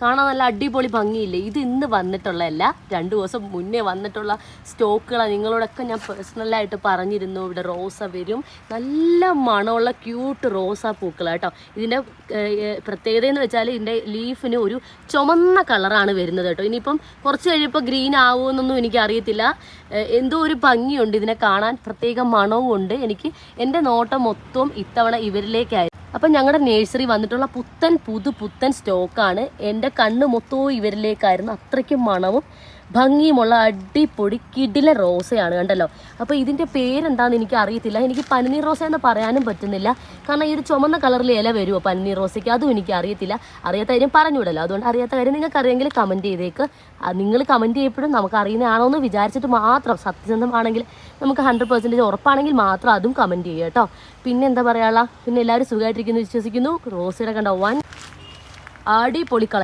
കാണാൻ നല്ല അടിപൊളി ഭംഗിയില്ലേ. ഇത് ഇന്ന് വന്നിട്ടുള്ളതല്ല, 2 ദിവസം മുന്നേ വന്നിട്ടുള്ള സ്റ്റോക്കുകളാണ്. നിങ്ങളോടൊക്കെ ഞാൻ പേഴ്സണലായിട്ട് പറഞ്ഞിരുന്നു ഇവിടെ റോസ വരും. നല്ല മണമുള്ള ക്യൂട്ട് റോസാ പൂക്കളാണ് കേട്ടോ. ഇതിൻ്റെ പ്രത്യേകത എന്ന് വെച്ചാൽ ഇതിൻ്റെ ലീഫിന് ഒരു ചുമന്ന കളറാണ് വരുന്നത് കേട്ടോ. ഇനിയിപ്പം കുറച്ച് കഴിയുമ്പോൾ ഗ്രീൻ ആവുമെന്നൊന്നും എനിക്കറിയത്തില്ല. എന്തോ ഒരു ഭംഗിയുണ്ട് ഇതിനെ കാണാൻ, പ്രത്യേക മണവും ഉണ്ട്. എനിക്ക് എൻ്റെ നോട്ടം മൊത്തം ഇത്തവണ ഇവരിലേക്കായിരുന്നു. അപ്പം ഞങ്ങളുടെ നേഴ്സറി വന്നിട്ടുള്ള പുത്തൻ സ്റ്റോക്കാണ്. എൻ്റെ കണ്ണ് മൊത്തവും ഇവരിലേക്കായിരുന്നു. അത്രയ്ക്കും മണവും ഭംഗിയുമുള്ള അടിപൊളി കിടില റോസയാണ് കണ്ടല്ലോ. അപ്പോൾ ഇതിൻ്റെ പേരെന്താണെന്ന് എനിക്ക് അറിയത്തില്ല. എനിക്ക് പനിനീർ റോസ എന്ന് പറയാനും പറ്റുന്നില്ല, കാരണം ഈ ഒരു ചുമന്ന കളറിൽ ഇല വരുമോ പനിനീർ റോസയ്ക്ക്, അതും എനിക്ക് അറിയത്തില്ല. അറിയാത്ത കാര്യം പറഞ്ഞുവിടല്ലോ. അതുകൊണ്ട് അറിയാത്ത കാര്യം നിങ്ങൾക്ക് അറിയെങ്കിൽ കമൻറ്റ് ചെയ്തേക്ക്. നിങ്ങൾ കമൻറ്റ് ചെയ്യപ്പോഴും നമുക്ക് അറിയുന്നതാണോ എന്ന് വിചാരിച്ചിട്ട് മാത്രം, സത്യസന്ധമാണെങ്കിൽ നമുക്ക് 100% ഉറപ്പാണെങ്കിൽ മാത്രം അതും കമൻറ്റ് ചെയ്യുക കേട്ടോ. പിന്നെ എന്താ പറയാനുള്ള, പിന്നെ എല്ലാവരും സുഖമായിട്ടിരിക്കുന്നു വിശ്വസിക്കുന്നു. റോസയുടെ കണ്ടോ, 1 അടിപൊളി കളർ.